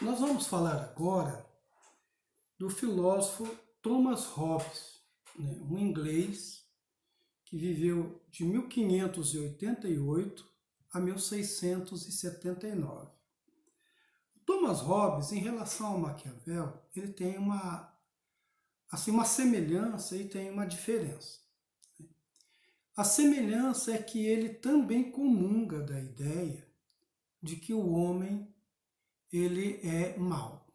Nós vamos falar agora do filósofo Thomas Hobbes, um inglês que viveu de 1588 a 1679. Thomas Hobbes, em relação ao Maquiavel, ele tem uma semelhança e tem uma diferença. A semelhança é que ele também comunga da ideia de que o homem ele é mau.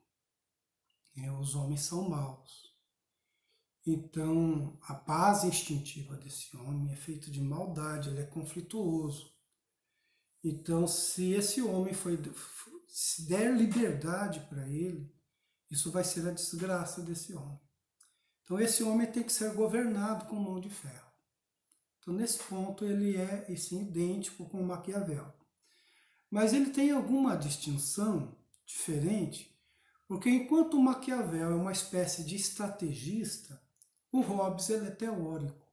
Os homens são maus. Então, a base instintiva desse homem é feita de maldade, ele é conflituoso. Então, se esse homem se der liberdade para ele, isso vai ser a desgraça desse homem. Então, esse homem tem que ser governado com mão de ferro. Então, nesse ponto, ele é, sim, idêntico com Maquiavel. Mas ele tem alguma distinção diferente, porque enquanto o Maquiavel é uma espécie de estrategista, o Hobbes ele é teórico.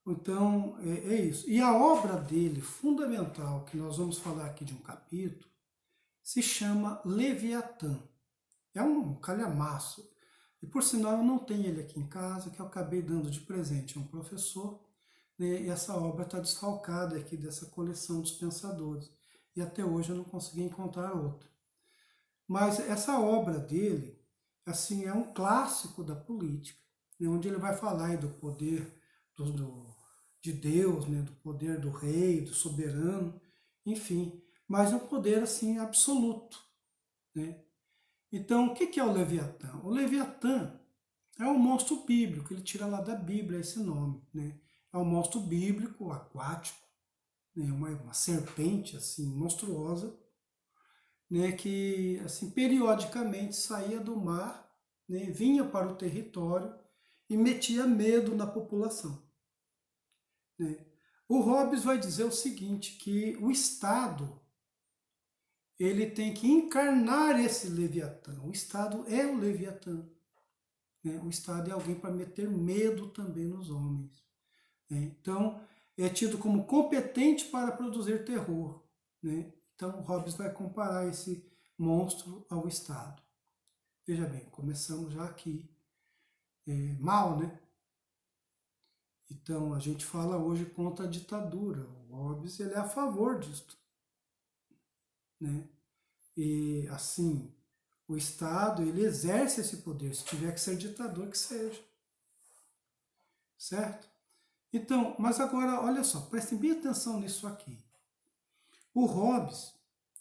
Então, é isso. E a obra dele, fundamental, que nós vamos falar aqui de um capítulo, se chama Leviatã. É um calhamaço. E, por sinal, eu não tenho ele aqui em casa, que eu acabei dando de presente a um professor, e essa obra está desfalcada aqui dessa coleção dos pensadores. E até hoje eu não consegui encontrar outra. Mas essa obra dele, assim, é um clássico da política, onde ele vai falar aí do poder de Deus, do poder do rei, do soberano, enfim, mas um poder assim absoluto. Então, o que é o Leviatã? O Leviatã é um monstro bíblico, ele tira lá da Bíblia esse nome. É um monstro bíblico, aquático, uma serpente assim monstruosa, que assim periodicamente saía do mar, vinha para o território e metia medo na população. O Hobbes vai dizer o seguinte, que o Estado ele tem que encarnar esse Leviatã. O Estado é o Leviatã. O Estado é alguém para meter medo também nos homens. Então, é tido como competente para produzir terror. Então, Hobbes vai comparar esse monstro ao Estado. Veja bem, começamos já aqui mal, Então, a gente fala hoje contra a ditadura. O Hobbes ele é a favor disso. E, assim, o Estado ele exerce esse poder. Se tiver que ser ditador, que seja. Certo? Então, mas agora, olha só, prestem bem atenção nisso aqui. O Hobbes,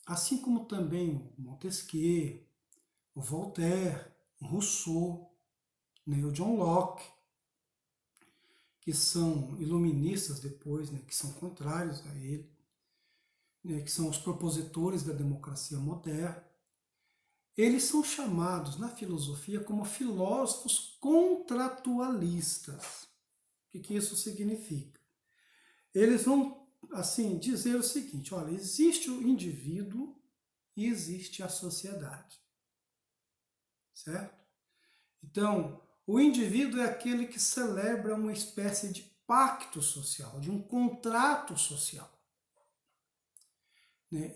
assim como também o Montesquieu, o Voltaire, o Rousseau, o John Locke, que são iluministas depois, que são contrários a ele, que são os propositores da democracia moderna, eles são chamados na filosofia como filósofos contratualistas. O que isso significa? Eles vão, assim, dizer o seguinte, olha, existe o indivíduo e existe a sociedade. Certo? Então, o indivíduo é aquele que celebra uma espécie de pacto social, de um contrato social.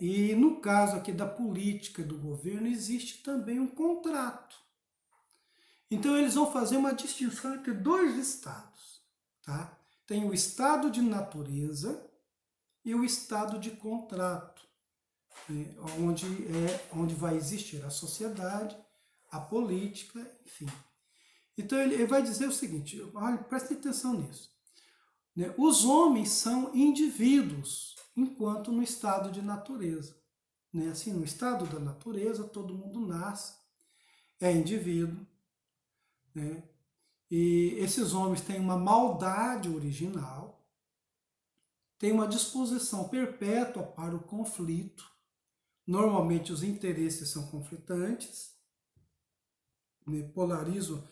E no caso aqui da política e do governo, existe também um contrato. Então, eles vão fazer uma distinção entre dois estados. Tá? Tem o estado de natureza e o estado de contrato, onde vai existir a sociedade, a política, enfim. Então ele vai dizer o seguinte, olha, preste atenção nisso. Os homens são indivíduos, enquanto no estado de natureza. Assim, no estado da natureza, todo mundo nasce, é indivíduo, e esses homens têm uma maldade original, têm uma disposição perpétua para o conflito, normalmente os interesses são conflitantes, polarizam.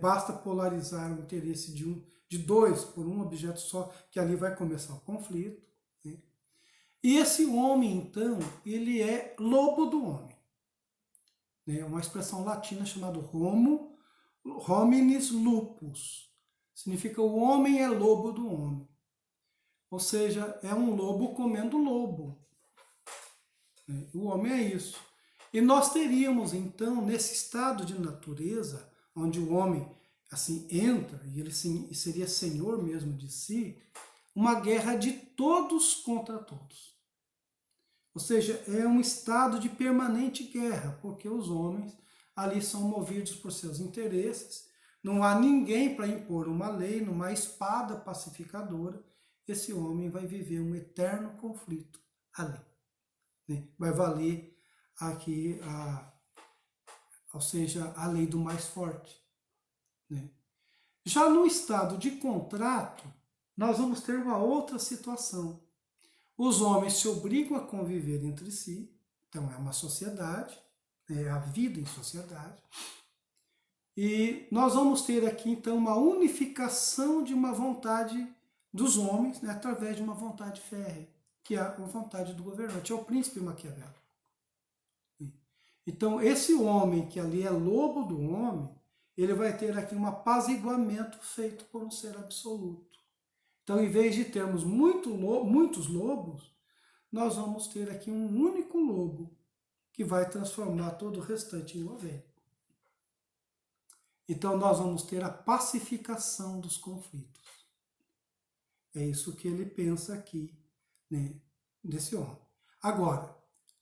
Basta polarizar o interesse de dois por um objeto só, que ali vai começar o conflito. E esse homem, então, ele é lobo do homem. Uma expressão latina chamada homo hominis lupus. Significa o homem é lobo do homem. Ou seja, é um lobo comendo lobo. O homem é isso. E nós teríamos, então, nesse estado de natureza, onde o homem assim entra, e ele seria senhor mesmo de si, uma guerra de todos contra todos. Ou seja, é um estado de permanente guerra, porque os homens ali são movidos por seus interesses, não há ninguém para impor uma lei, numa espada pacificadora, esse homem vai viver um eterno conflito ali. Né? Vai valer aqui, ou seja, a lei do mais forte. Né? Já no estado de contrato, nós vamos ter uma outra situação. Os homens se obrigam a conviver entre si, então é uma sociedade, é a vida em sociedade, e nós vamos ter aqui então uma unificação de uma vontade dos homens, né, através de uma vontade férrea, que é a vontade do governante, é o príncipe Maquiavel. Então esse homem que ali é lobo do homem, ele vai ter aqui um apaziguamento feito por um ser absoluto. Então, em vez de termos muitos lobos, nós vamos ter aqui um único lobo que vai transformar todo o restante em ovelha. Então, nós vamos ter a pacificação dos conflitos. É isso que ele pensa aqui, né, desse homem. Agora,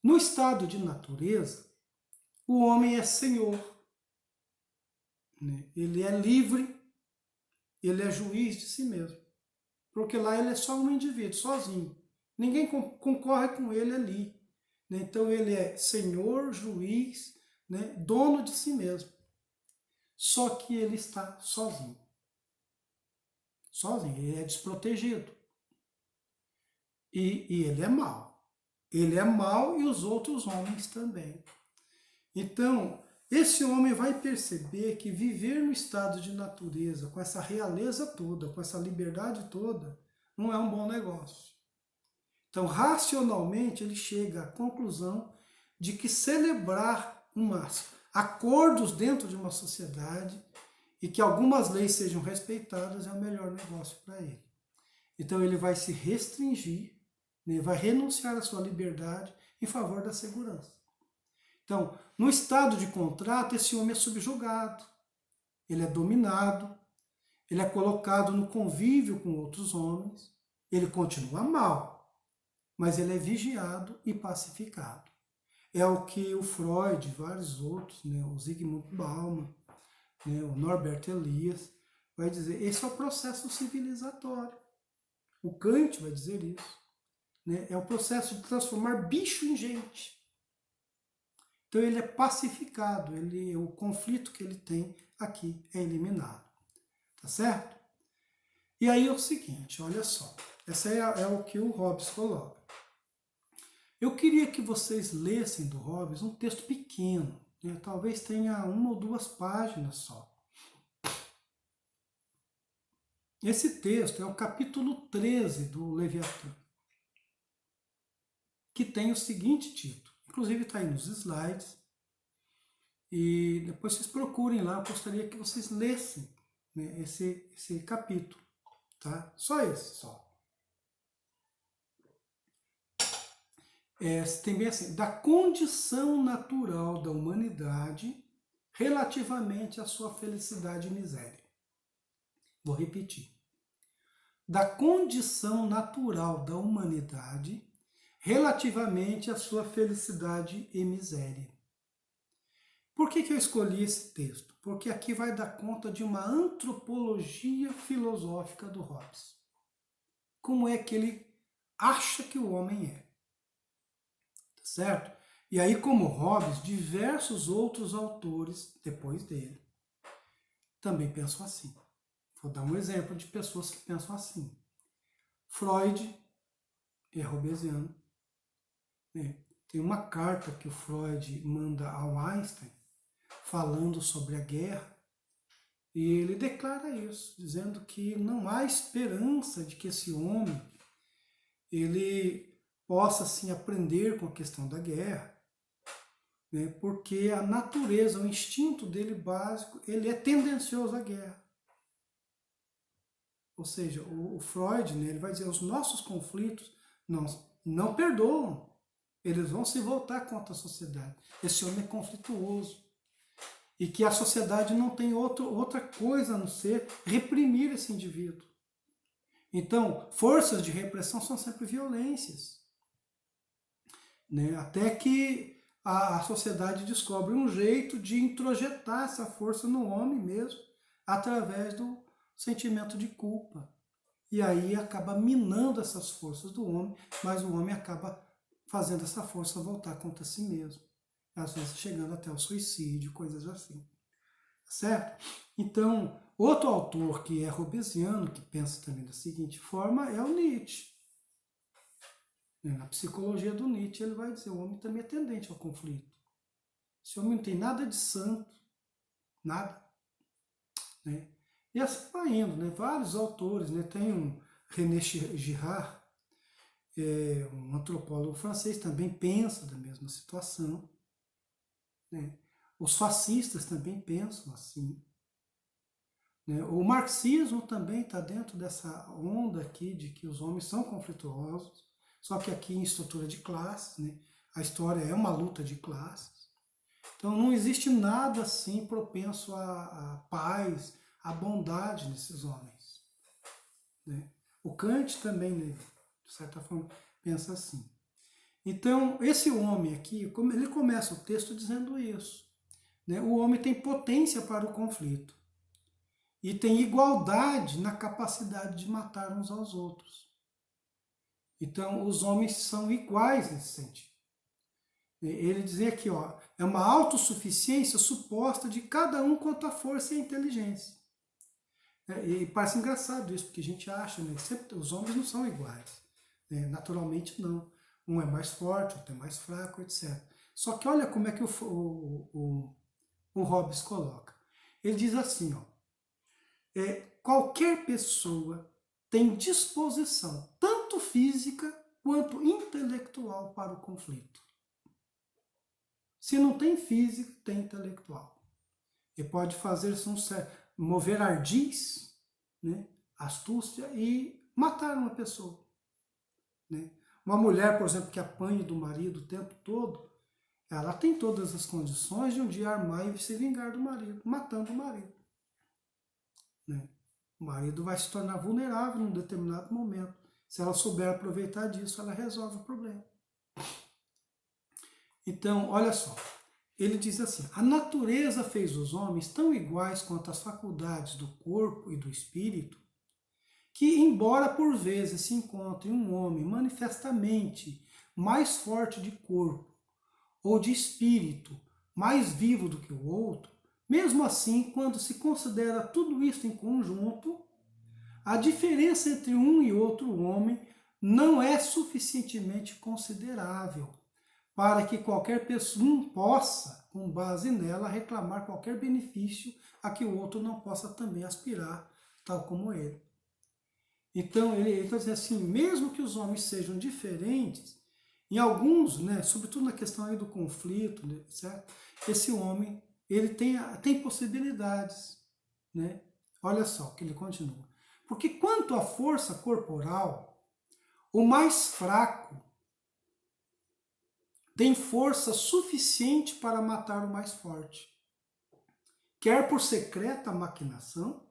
no estado de natureza, o homem é senhor, né? Ele é livre, ele é juiz de si mesmo. Porque lá ele é só um indivíduo, sozinho. Ninguém concorre com ele ali. Né? Então ele é senhor, juiz, né? Dono de si mesmo. Só que ele está sozinho. Sozinho, ele é desprotegido. E ele é mau. Ele é mau e os outros homens também. Então, esse homem vai perceber que viver no estado de natureza, com essa realeza toda, com essa liberdade toda, não é um bom negócio. Então, racionalmente, ele chega à conclusão de que celebrar acordos dentro de uma sociedade e que algumas leis sejam respeitadas é o melhor negócio para ele. Então, ele vai se restringir, né, vai renunciar à sua liberdade em favor da segurança. Então, no estado de contrato, esse homem é subjugado, ele é dominado, ele é colocado no convívio com outros homens, ele continua mal, mas ele é vigiado e pacificado. É o que o Freud e vários outros, né, o Zygmunt Bauman, né, o Norbert Elias, vai dizer, esse é o processo civilizatório. O Kant vai dizer isso. Né, é o processo de transformar bicho em gente. Então ele é pacificado, o conflito que ele tem aqui é eliminado. Tá certo? E aí é o seguinte, olha só. Essa é o que o Hobbes coloca. Eu queria que vocês lessem do Hobbes um texto pequeno, né? Talvez tenha 1 ou 2 páginas só. Esse texto é o capítulo 13 do Leviatã, que tem o seguinte título, inclusive está aí nos slides, e depois vocês procurem lá, eu gostaria que vocês lessem, né, esse capítulo, tá? Só esse, só. Tem bem assim, da condição natural da humanidade relativamente à sua felicidade e miséria. Vou repetir. Da condição natural da humanidade relativamente à sua felicidade e miséria. Por que eu escolhi esse texto? Porque aqui vai dar conta de uma antropologia filosófica do Hobbes. Como é que ele acha que o homem é. Tá certo? E aí, como Hobbes, diversos outros autores depois dele também pensam assim. Vou dar um exemplo de pessoas que pensam assim. Freud é hobbesiano. Né? Tem uma carta que o Freud manda ao Einstein falando sobre a guerra, e ele declara isso, dizendo que não há esperança de que esse homem ele possa assim aprender com a questão da guerra, né? Porque a natureza, o instinto dele básico, ele é tendencioso à guerra. Ou seja, o Freud, né, ele vai dizer, os nossos conflitos não perdoam. Eles vão se voltar contra a sociedade. Esse homem é conflituoso. E que a sociedade não tem outra coisa a não ser reprimir esse indivíduo. Então, forças de repressão são sempre violências. Né? Até que a sociedade descobre um jeito de introjetar essa força no homem mesmo, através do sentimento de culpa. E aí acaba minando essas forças do homem, mas o homem acaba fazendo essa força voltar contra si mesmo. Às vezes chegando até o suicídio, coisas assim. Certo? Então, outro autor que é hobbesiano, que pensa também da seguinte forma, é o Nietzsche. Na psicologia do Nietzsche, ele vai dizer, o homem também é tendente ao conflito. Esse homem não tem nada de santo, nada. Né? E assim vai indo, né? Vários autores, né? Tem um René Girard, um antropólogo francês, também pensa da mesma situação. Né? Os fascistas também pensam assim. Né? O marxismo também está dentro dessa onda aqui de que os homens são conflituosos, só que aqui em estrutura de classes, né? A história é uma luta de classes. Então não existe nada assim propenso à paz, à bondade nesses homens. Né? O Kant também, né, de certa forma, pensa assim. Então, esse homem aqui, ele começa o texto dizendo isso. Né? O homem tem potência para o conflito. E tem igualdade na capacidade de matar uns aos outros. Então, os homens são iguais nesse sentido. Ele diz aqui, ó, é uma autossuficiência suposta de cada um quanto à força e à inteligência. E parece engraçado isso, porque a gente acha, né, que sempre os homens não são iguais. Né? Naturalmente não. Um é mais forte, outro é mais fraco, etc. Só que olha como é que o Hobbes coloca. Ele diz assim, ó, qualquer pessoa tem disposição, tanto física quanto intelectual, para o conflito. Se não tem físico, tem intelectual. E pode fazer-se mover ardis, né, astúcia, e matar uma pessoa. Né? Uma mulher, por exemplo, que apanha do marido o tempo todo, ela tem todas as condições de um dia armar e se vingar do marido, matando o marido. Né? O marido vai se tornar vulnerável num determinado momento. Se ela souber aproveitar disso, ela resolve o problema. Então, olha só. Ele diz assim, a natureza fez os homens tão iguais quanto as faculdades do corpo e do espírito, que, embora por vezes se encontre um homem manifestamente mais forte de corpo ou de espírito, mais vivo do que o outro, mesmo assim, quando se considera tudo isso em conjunto, a diferença entre um e outro homem não é suficientemente considerável para que qualquer pessoa possa, com base nela, reclamar qualquer benefício a que o outro não possa também aspirar, tal como ele. Então, ele está dizendo assim, mesmo que os homens sejam diferentes, em alguns, né, sobretudo na questão aí do conflito, né, certo? Esse homem, ele tem possibilidades. Né? Olha só o que ele continua. Porque quanto à força corporal, o mais fraco tem força suficiente para matar o mais forte, quer por secreta maquinação,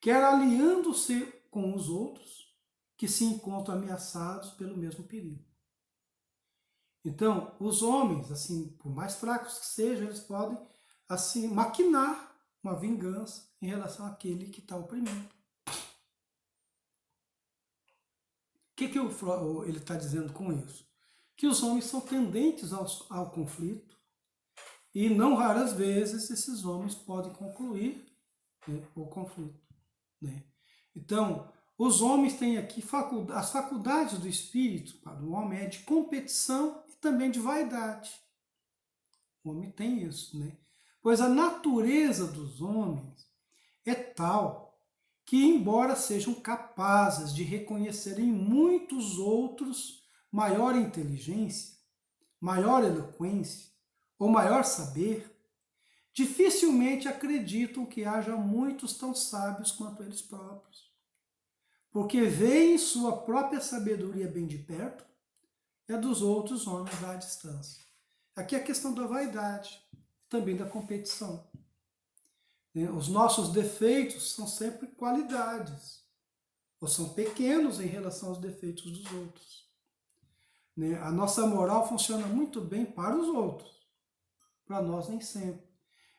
quer aliando-se com os outros que se encontram ameaçados pelo mesmo perigo. Então, os homens, assim, por mais fracos que sejam, eles podem assim maquinar uma vingança em relação àquele que está oprimindo. O que ele está dizendo com isso? Que os homens são tendentes ao conflito e não raras vezes esses homens podem concluir, né, o conflito. Né? Então, os homens têm aqui as faculdades do espírito para o homem é de competição e também de vaidade. O homem tem isso, né? Pois a natureza dos homens é tal que, embora sejam capazes de reconhecer em muitos outros maior inteligência, maior eloquência ou maior saber, dificilmente acreditam que haja muitos tão sábios quanto eles próprios, porque veem sua própria sabedoria bem de perto, e a dos outros homens à distância. Aqui é a questão da vaidade, também da competição. Os nossos defeitos são sempre qualidades, ou são pequenos em relação aos defeitos dos outros. A nossa moral funciona muito bem para os outros, para nós nem sempre.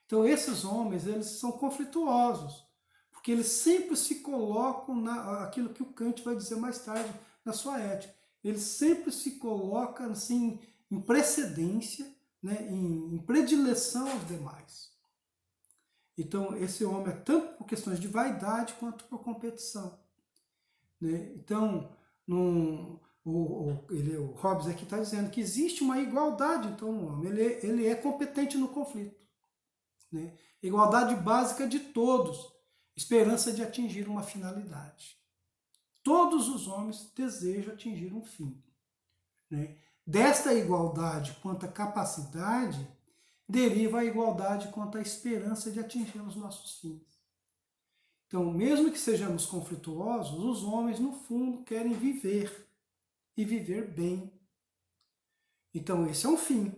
Então esses homens, eles são conflituosos, porque eles sempre se colocam aquilo que o Kant vai dizer mais tarde na sua ética. Ele sempre se coloca assim, em precedência, né, em predileção aos demais. Então, esse homem é tanto por questões de vaidade quanto por competição. Né? Então, o Hobbes aqui está dizendo que existe uma igualdade. Então, o homem ele é competente no conflito. Né? Igualdade básica de todos, esperança de atingir uma finalidade. Todos os homens desejam atingir um fim. Né? Desta igualdade quanto à capacidade, deriva a igualdade quanto à esperança de atingir os nossos fins. Então, mesmo que sejamos conflituosos, os homens, no fundo, querem viver, e viver bem. Então, esse é um fim.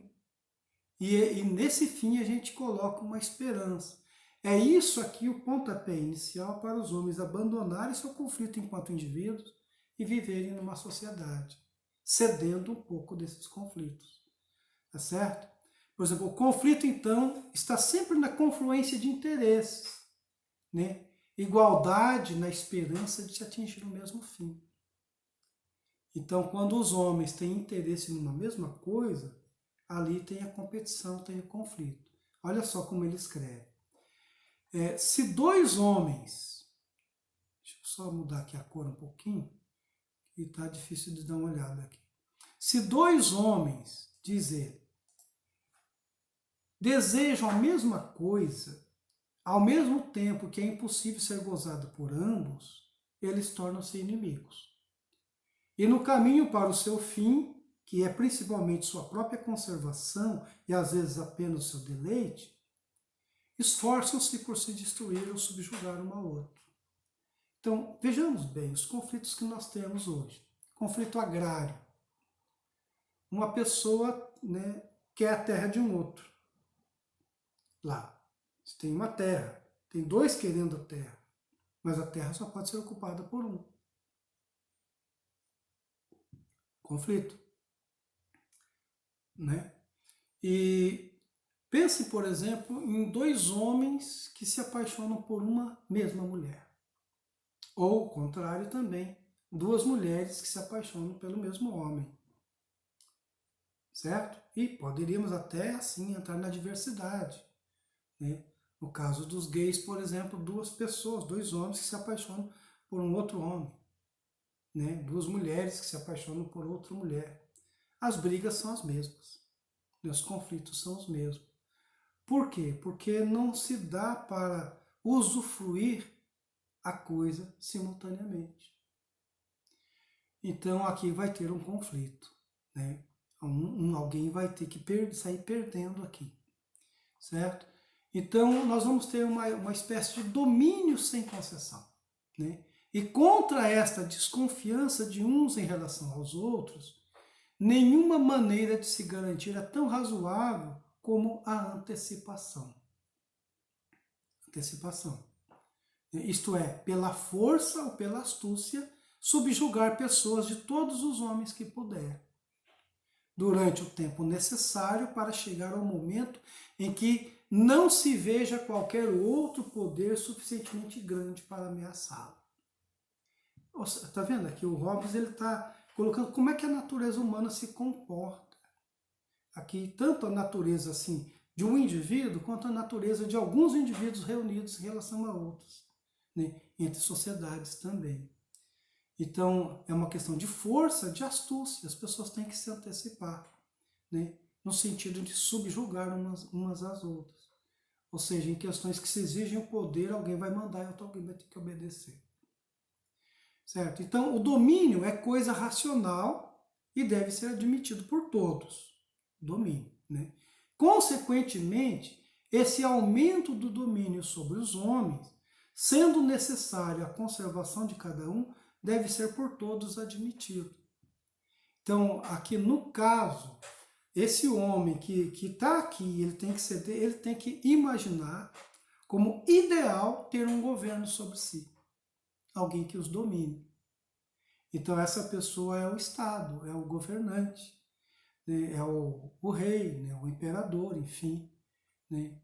E nesse fim a gente coloca uma esperança. É isso aqui o pontapé inicial para os homens abandonarem seu conflito enquanto indivíduos e viverem numa sociedade, cedendo um pouco desses conflitos. Tá certo? Por exemplo, o conflito, então, está sempre na confluência de interesses, né? Igualdade na esperança de se atingir o mesmo fim. Então, quando os homens têm interesse numa mesma coisa, ali tem a competição, tem o conflito. Olha só como ele escreve. Se dois homens... Deixa eu só mudar aqui a cor um pouquinho, que está difícil de dar uma olhada aqui. Se dois homens, diz ele, desejam a mesma coisa, ao mesmo tempo que é impossível ser gozada por ambos, eles tornam-se inimigos. E no caminho para o seu fim, que é principalmente sua própria conservação e às vezes apenas o seu deleite, esforçam-se por se destruir ou subjugar um ao outro. Então, vejamos bem os conflitos que nós temos hoje. Conflito agrário. Uma pessoa, né, quer a terra de um outro. Lá, você tem uma terra, tem dois querendo a terra, mas a terra só pode ser ocupada por um. Conflito. Né? E pense, por exemplo, em dois homens que se apaixonam por uma mesma mulher. Ou, o contrário também, duas mulheres que se apaixonam pelo mesmo homem. Certo? E poderíamos até, assim, entrar na diversidade. Né? No caso dos gays, por exemplo, duas pessoas, dois homens que se apaixonam por um outro homem. Né? Duas mulheres que se apaixonam por outra mulher. As brigas são as mesmas. Os conflitos são os mesmos. Por quê? Porque não se dá para usufruir a coisa simultaneamente. Então aqui vai ter um conflito. Né? Alguém vai ter que sair perdendo aqui. Certo? Então nós vamos ter uma espécie de domínio sem concessão. Né? E contra esta desconfiança de uns em relação aos outros, nenhuma maneira de se garantir é tão razoável como a antecipação. Antecipação. Isto é, pela força ou pela astúcia, subjugar pessoas de todos os homens que puder, durante o tempo necessário para chegar ao momento em que não se veja qualquer outro poder suficientemente grande para ameaçá-lo. Está vendo aqui? O Hobbes está colocando como é que a natureza humana se comporta. Aqui, tanto a natureza assim de um indivíduo, quanto a natureza de alguns indivíduos reunidos em relação a outros, né? Entre sociedades também. Então, é uma questão de força, de astúcia, as pessoas têm que se antecipar, né? No sentido de subjugar umas às outras. Ou seja, em questões que se exigem o poder, alguém vai mandar e outro alguém vai ter que obedecer. Certo? Então, o domínio é coisa racional e deve ser admitido por todos. Domínio, né? Consequentemente, esse aumento do domínio sobre os homens, sendo necessário a conservação de cada um, deve ser por todos admitido. Então, aqui no caso, esse homem que está aqui, ele tem que ceder, ele tem que imaginar como ideal ter um governo sobre si, alguém que os domine. Então essa pessoa é o Estado, é o governante, né? É o rei, né? O imperador, enfim. Né?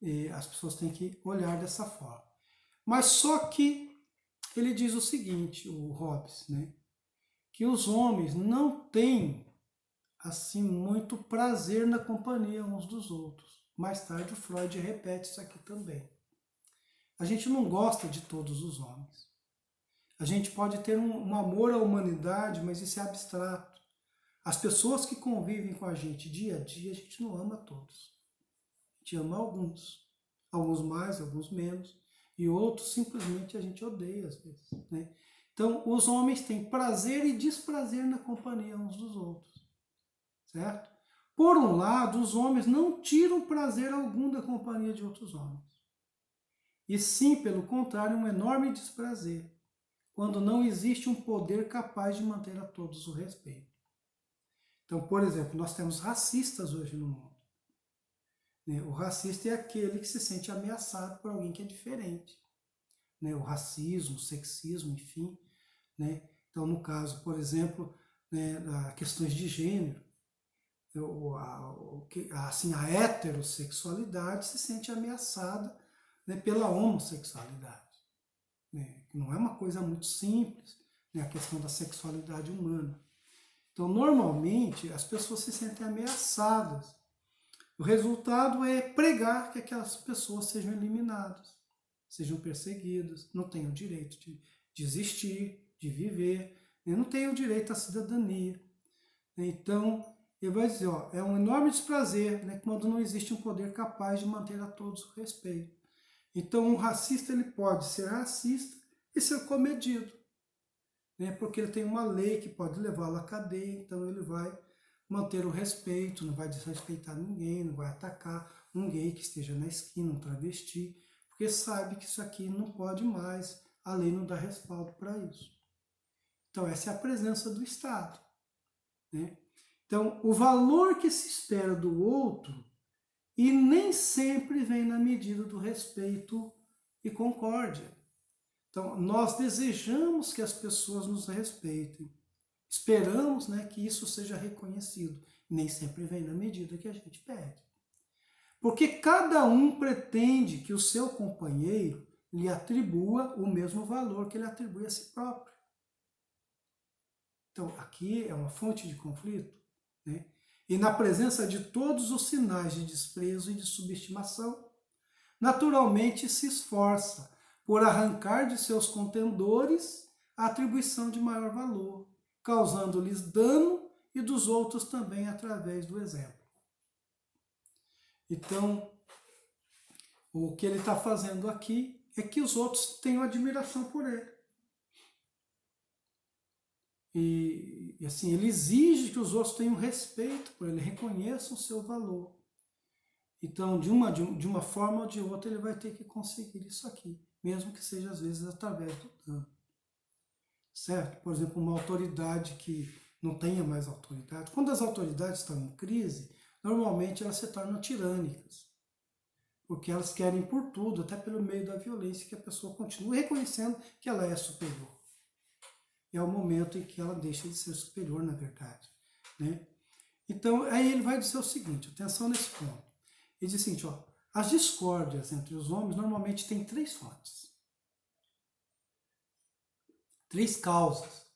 E as pessoas têm que olhar dessa forma. Mas só que ele diz o seguinte, o Hobbes, né? Que os homens não têm assim muito prazer na companhia uns dos outros. Mais tarde o Freud repete isso aqui também. A gente não gosta de todos os homens. A gente pode ter um amor à humanidade, mas isso é abstrato. As pessoas que convivem com a gente dia a dia, a gente não ama todos. A gente ama alguns. Alguns mais, alguns menos. E outros simplesmente a gente odeia às vezes. Né? Então, os homens têm prazer e desprazer na companhia uns dos outros. Certo? Por um lado, os homens não tiram prazer algum da companhia de outros homens. E sim, pelo contrário, um enorme desprazer, quando não existe um poder capaz de manter a todos o respeito. Então, por exemplo, nós temos racistas hoje no mundo. O racista é aquele que se sente ameaçado por alguém que é diferente. O racismo, o sexismo, enfim. Então, no caso, por exemplo, questões de gênero, assim, a heterossexualidade se sente ameaçada pela homossexualidade. Não é uma coisa muito simples, a questão da sexualidade humana. Então, normalmente, as pessoas se sentem ameaçadas. O resultado é pregar que aquelas pessoas sejam eliminadas, sejam perseguidas, não tenham o direito de existir, de viver, não tenham o direito à cidadania. Então, ele vai dizer, é um enorme desprazer quando não existe um poder capaz de manter a todos o respeito. Então, um racista ele pode ser racista e ser comedido, porque ele tem uma lei que pode levá-lo à cadeia, então ele vai manter o respeito, não vai desrespeitar ninguém, não vai atacar um gay que esteja na esquina, um travesti, porque sabe que isso aqui não pode mais, a lei não dá respaldo para isso. Então essa é a presença do Estado. Então o valor que se espera do outro e nem sempre vem na medida do respeito e concórdia. Então nós desejamos que as pessoas nos respeitem, esperamos que isso seja reconhecido. Nem sempre vem na medida que a gente pede. Porque cada um pretende que o seu companheiro lhe atribua o mesmo valor que ele atribui a si próprio. Então, aqui é uma fonte de conflito. E na presença de todos os sinais de desprezo e de subestimação, naturalmente se esforça por arrancar de seus contendores a atribuição de maior valor, causando-lhes dano e dos outros também através do exemplo. Então, o que ele está fazendo aqui é que os outros tenham admiração por ele. E assim, ele exige que os outros tenham respeito por ele, reconheçam o seu valor. Então, de uma forma ou de outra, ele vai ter que conseguir isso aqui, mesmo que seja às vezes através do dano. Certo? Por exemplo, uma autoridade que não tenha mais autoridade. Quando as autoridades estão em crise, normalmente elas se tornam tirânicas, porque elas querem por tudo, até pelo meio da violência, que a pessoa continue reconhecendo que ela é superior. É o momento em que ela deixa de ser superior, na verdade. Então, aí ele vai dizer o seguinte, atenção nesse ponto. Ele diz o seguinte, as discórdias entre os homens normalmente têm 3 fontes. 3 causas.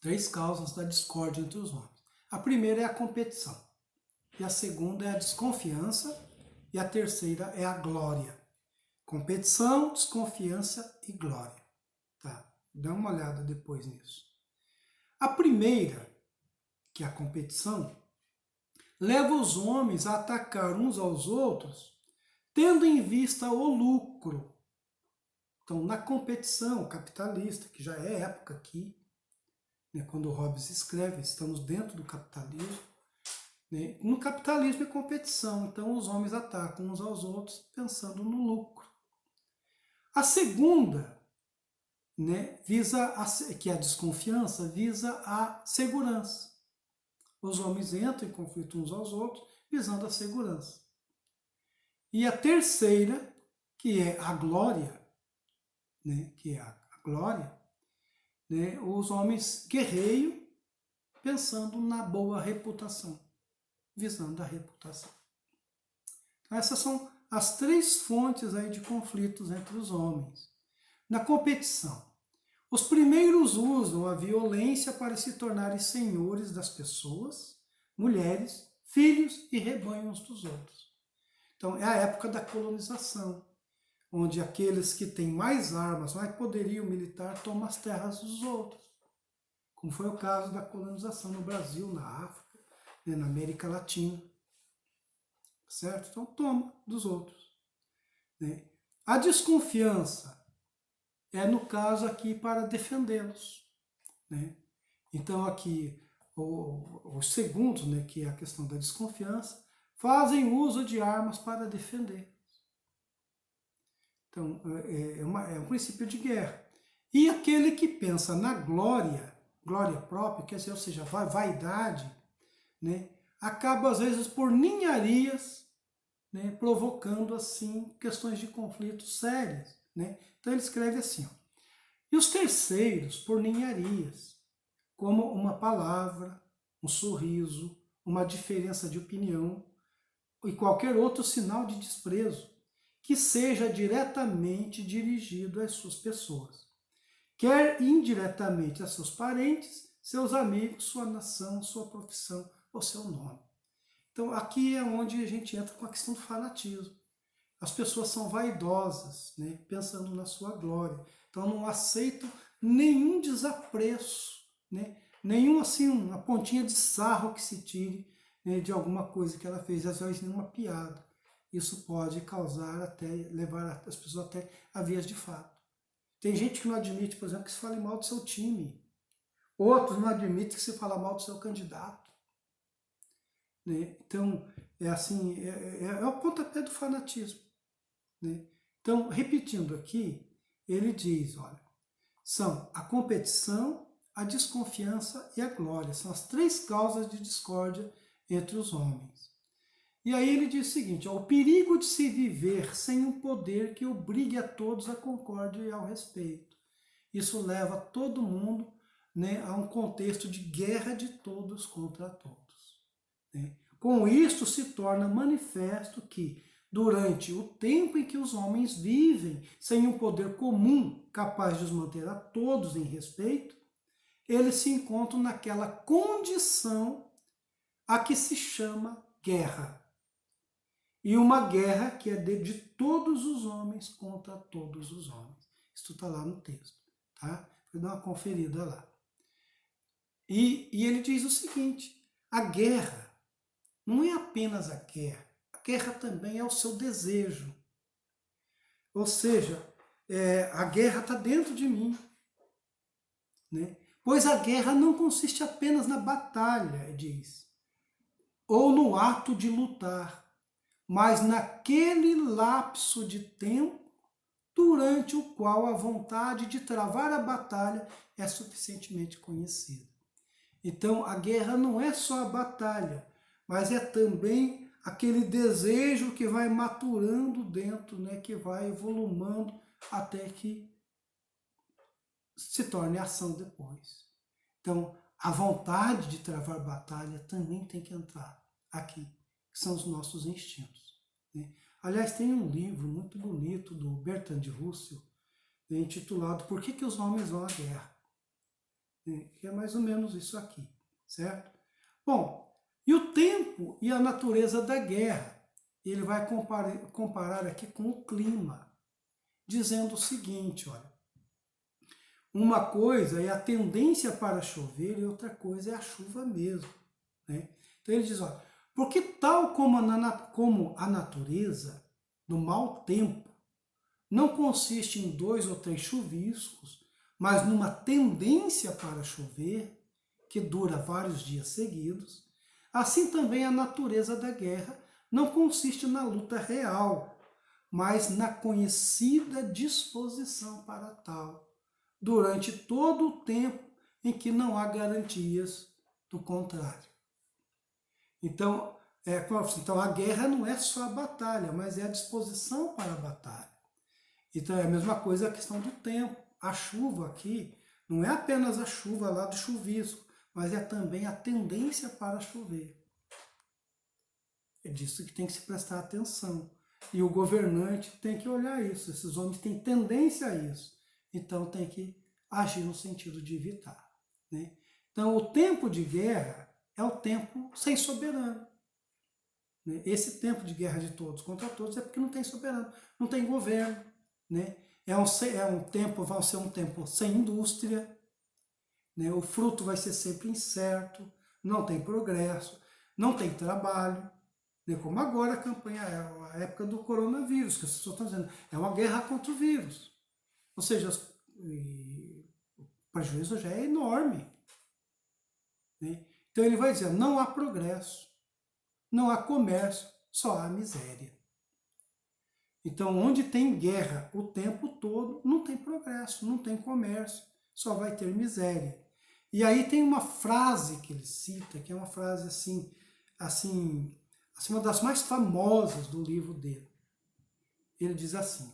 3 causas da discórdia entre os homens. A primeira é a competição. E a segunda é a desconfiança. E a terceira é a glória. Competição, desconfiança e glória. Tá? Dá uma olhada depois nisso. A primeira, que é a competição, leva os homens a atacar uns aos outros, tendo em vista o lucro. Então, na competição capitalista, que já é época aqui, quando o Hobbes escreve, estamos dentro do capitalismo. No capitalismo é competição, então os homens atacam uns aos outros pensando no lucro. A segunda né, que a desconfiança visa a segurança. Os homens entram em conflito uns aos outros, visando a segurança. E a terceira, que é a glória, né, que é a glória, né, os homens guerreiam pensando na boa reputação, visando a reputação. Essas são as três fontes aí de conflitos entre os homens. Na competição, os primeiros usam a violência para se tornarem senhores das pessoas, mulheres, filhos e rebanhos dos outros. Então é a época da colonização, onde aqueles que têm mais armas, mais poderio militar, tomam as terras dos outros. Como foi o caso da colonização no Brasil, na África, né, na América Latina. Certo? Então toma dos outros. Né? A desconfiança é, no caso aqui, para defendê-los. Né? Então aqui, os segundos, né, que é a questão da desconfiança, fazem uso de armas para defender. Então é um princípio de guerra. E aquele que pensa na glória própria, quer dizer, ou seja, vaidade, né, acaba às vezes por ninharias, né, provocando assim questões de conflito sérias. Né? Então ele escreve assim, ó, e os terceiros por ninharias, como uma palavra, um sorriso, uma diferença de opinião e qualquer outro sinal de desprezo que seja diretamente dirigido às suas pessoas, quer indiretamente a seus parentes, seus amigos, sua nação, sua profissão ou seu nome. Então aqui é onde a gente entra com a questão do fanatismo. As pessoas são vaidosas, né, pensando na sua glória. Então não aceitam nenhum desapreço, né, nenhum assim, uma pontinha de sarro que se tire, né, de alguma coisa que ela fez, às vezes nenhuma piada. Isso pode causar até, levar as pessoas até a vias de fato. Tem gente que não admite, por exemplo, que se fale mal do seu time. Outros não admitem que se fale mal do seu candidato. Né? Então, é assim, é o pontapé do fanatismo. Né? Então, repetindo aqui, ele diz, olha, são a competição, a desconfiança e a glória. São as três causas de discórdia entre os homens. E aí ele diz o seguinte, ó, o perigo de se viver sem um poder que obrigue a todos à concórdia e ao respeito. Isso leva todo mundo, né, a um contexto de guerra de todos contra todos. Né? Com isto se torna manifesto que, durante o tempo em que os homens vivem sem um poder comum capaz de os manter a todos em respeito, eles se encontram naquela condição a que se chama guerra. E uma guerra que é de todos os homens contra todos os homens. Isso está lá no texto. Tá? Vou dar uma conferida lá. E ele diz o seguinte, a guerra não é apenas a guerra também é o seu desejo. Ou seja, a guerra está dentro de mim. Né? Pois a guerra não consiste apenas na batalha, diz, ou no ato de lutar, mas naquele lapso de tempo durante o qual a vontade de travar a batalha é suficientemente conhecida. Então, a guerra não é só a batalha, mas é também aquele desejo que vai maturando dentro, né, que vai evolumando até que se torne ação depois. Então, a vontade de travar batalha também tem que entrar aqui, que são os nossos instintos. Né? Aliás, tem um livro muito bonito do Bertrand Russell, né, intitulado Por que os homens vão à guerra? Né? Que é mais ou menos isso aqui, certo? Bom, e o tempo e a natureza da guerra, ele vai comparar aqui com o clima, dizendo o seguinte, olha, uma coisa é a tendência para chover e outra coisa é a chuva mesmo. Né? Então ele diz, olha, porque tal como a natureza do mau tempo não consiste em 2 ou 3 chuviscos, mas numa tendência para chover, que dura vários dias seguidos, assim também a natureza da guerra não consiste na luta real, mas na conhecida disposição para tal. durante todo o tempo em que não há garantias do contrário. Então, então a guerra não é só a batalha, mas é a disposição para a batalha. Então é a mesma coisa a questão do tempo. A chuva aqui não é apenas a chuva lá do chuvisco, mas é também a tendência para chover. É disso que tem que se prestar atenção. E o governante tem que olhar isso. Esses homens têm tendência a isso. Então tem que agir no sentido de evitar. Né? Então o tempo de guerra é o tempo sem soberano. Né? Esse tempo de guerra de todos contra todos é porque não tem soberano, não tem governo. Né? Vai ser um tempo sem indústria, né? O fruto vai ser sempre incerto, não tem progresso, não tem trabalho, né? Como agora a campanha, a época do coronavírus, que as pessoas estão dizendo, é uma guerra contra o vírus. Ou seja, o prejuízo já é enorme. Né? Então ele vai dizer, não há progresso, não há comércio, só há miséria. Então, onde tem guerra o tempo todo, não tem progresso, não tem comércio, só vai ter miséria. E aí tem uma frase que ele cita, que é uma frase assim, uma das mais famosas do livro dele. Ele diz assim: